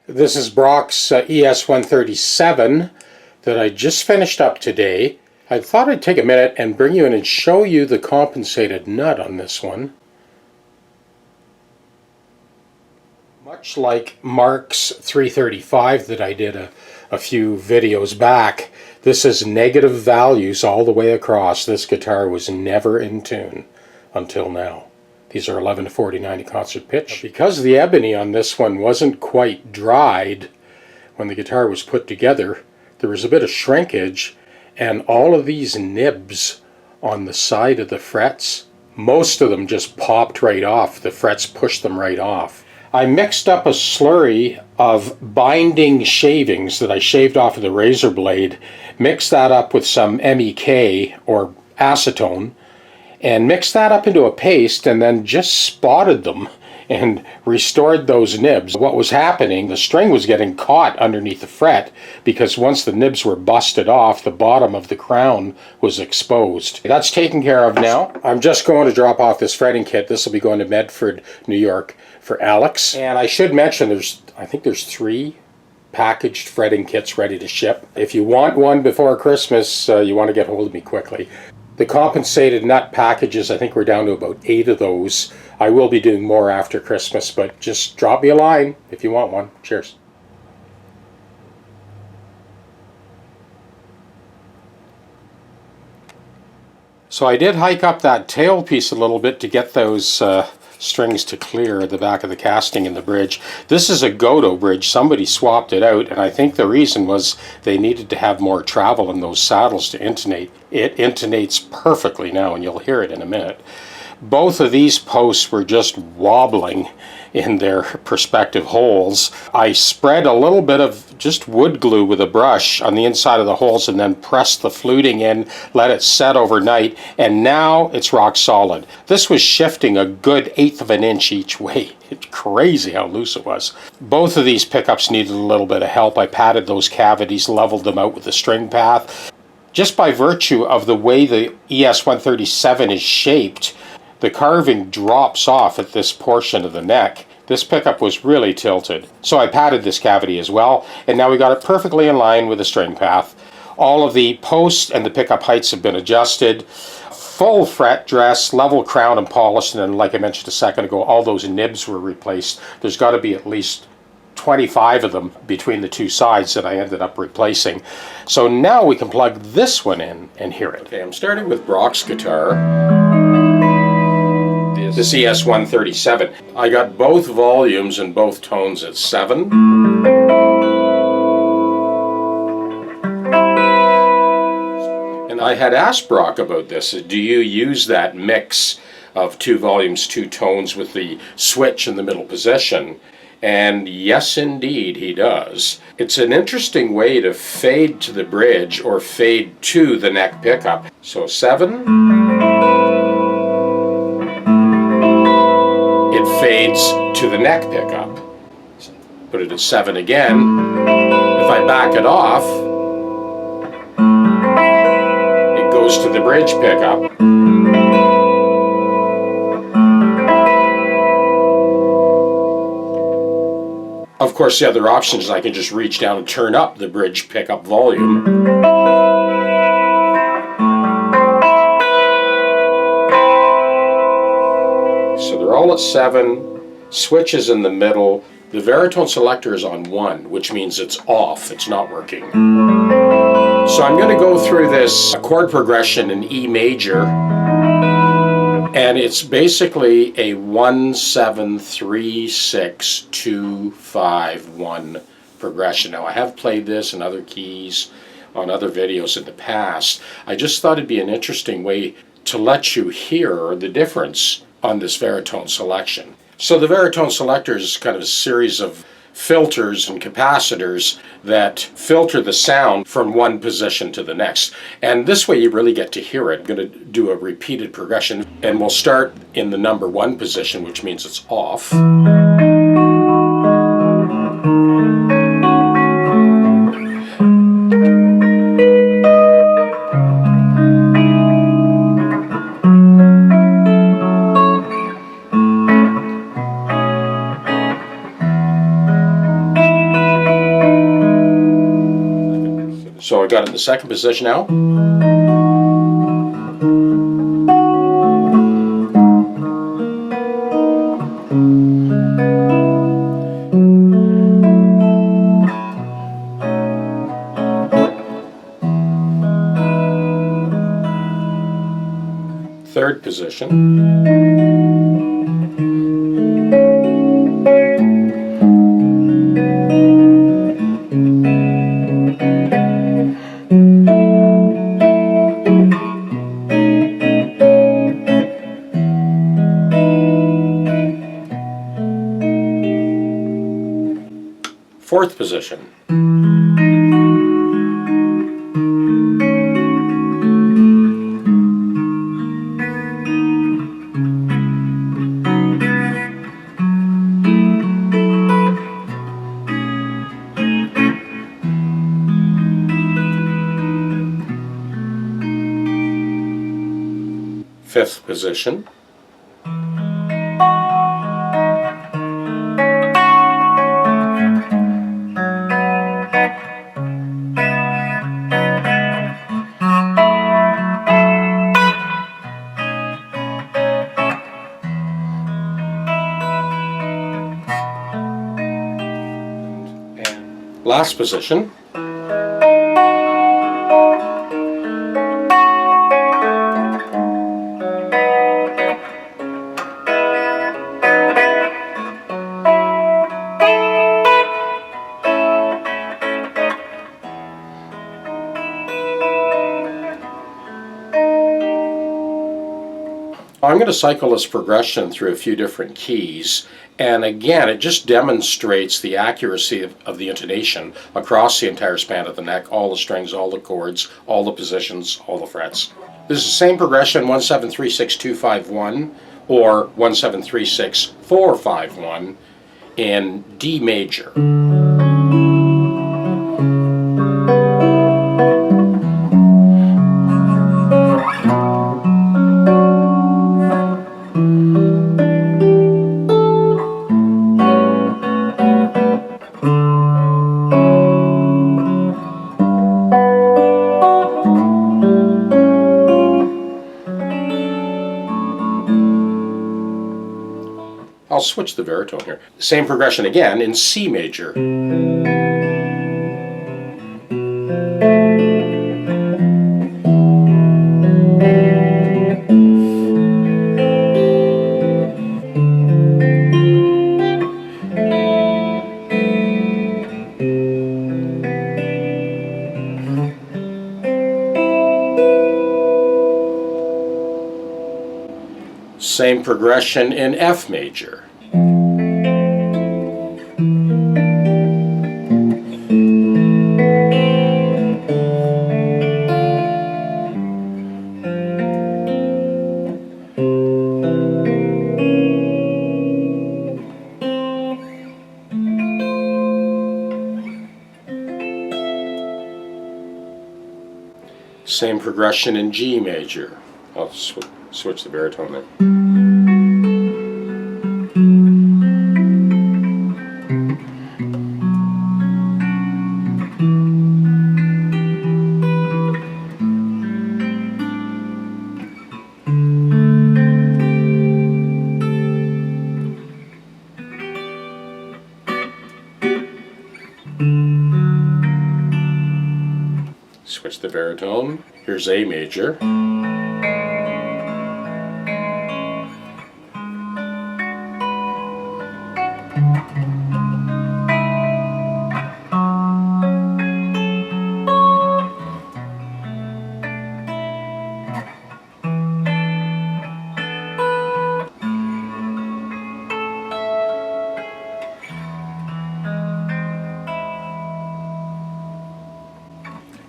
This is Brock's ES137 that I just finished up today. I thought I'd take a minute and bring you in and show you the compensated nut on this one. Much like Mark's 335 that I did a few videos back, this is negative values all the way across. This guitar was never in tune until now. These are 11 to 40/90 concert pitch. Because the ebony on this one wasn't quite dried when the guitar was put together, there was a bit of shrinkage, and all of these nibs on the side of the frets, most of them just popped right off. The frets pushed them right off. I mixed up a slurry of binding shavings that I shaved off of the razor blade, mixed that up with some MEK or acetone, and mixed that up into a paste, and then just spotted them and restored those nibs. What was happening, the string was getting caught underneath the fret, because once the nibs were busted off, the bottom of the crown was exposed. That's taken care of now. I'm just going to drop off this fretting kit. This will be going to Medford, New York for Alex. And I should mention I think there's 3 packaged fretting kits ready to ship. If you want one before Christmas, you want to get hold of me quickly. The compensated nut packages, I think we're down to about 8 of those. I will be doing more after Christmas, but just drop me a line if you want one. Cheers. So I did hike up that tail piece a little bit to get those strings to clear at the back of the casting in the bridge. This is a Godo bridge. Somebody swapped it out, and I think the reason was they needed to have more travel in those saddles to intonate. It intonates perfectly now, and you'll hear it in a minute. Both of these posts were just wobbling in their respective holes. I spread a little bit of just wood glue with a brush on the inside of the holes and then pressed the fluting in, let it set overnight, and now it's rock solid. This was shifting a good 1/8 of an inch each way. It's crazy how loose it was. Both of these pickups needed a little bit of help. I patted those cavities, leveled them out with the string path. Just by virtue of the way the ES137 is shaped, the carving drops off at this portion of the neck. This pickup was really tilted. So I patted this cavity as well, and now we got it perfectly in line with the string path. All of the posts and the pickup heights have been adjusted. Full fret dress, level crown and polished, and then, like I mentioned a second ago, all those nibs were replaced. There's got to be at least 25 of them between the 2 sides that I ended up replacing. So now we can plug this one in and hear it. Okay, I'm starting with Brock's guitar. This ES137. I got both volumes and both tones at 7. And I had asked Brock about this. Do you use that mix of 2 volumes, 2 tones with the switch in the middle position? And yes, indeed, he does. It's an interesting way to fade to the bridge or fade to the neck pickup. So 7. It fades to the neck pickup. Put it at 7 again. If I back it off, it goes to the bridge pickup. Of course, the other option is I can just reach down and turn up the bridge pickup volume. So they're all at 7, switch is in the middle. The baritone selector is on 1, which means it's off, it's not working. So I'm going to go through this chord progression in E major, and it's basically a 1, 7, 3, 6, 2, 5, 1 progression. Now I have played this in other keys on other videos in the past. I just thought it'd be an interesting way to let you hear the difference on this baritone selection. So the baritone selector is kind of a series of filters and capacitors that filter the sound from one position to the next. And this way you really get to hear it. I'm going to do a repeated progression, and we'll start in the number 1 position, which means it's off. So I got it in the second position now. Third position. Fourth position. Fifth position. Last position. I'm going to cycle this progression through a few different keys, and again it just demonstrates the accuracy of the intonation across the entire span of the neck, all the strings, all the chords, all the positions, all the frets. This is the same progression 1-7-3-6-2-5-1 or 1-7-3-6-4-5-1 in D major. I'll switch the baritone here. Same progression again in C major. Same progression in F major. Same progression in G major. I'll switch the baritone there. Switch the baritone. Here's A major.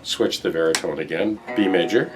Switch the baritone again. B major.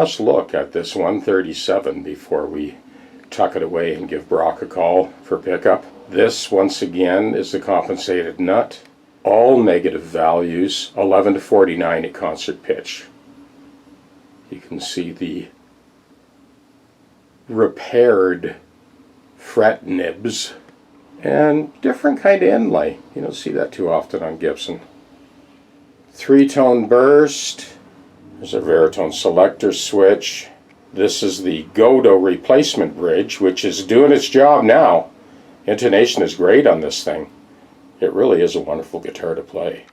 last look at this 137 before we tuck it away and give Brock a call for pickup. This, once again, is the compensated nut. All negative values, 11 to 49 at concert pitch. You can see the repaired fret nibs and different kind of inlay. You don't see that too often on Gibson. 3-tone burst. There's a Veritone selector switch. This is the Godot replacement bridge, which is doing its job now. Intonation is great on this thing. It really is a wonderful guitar to play.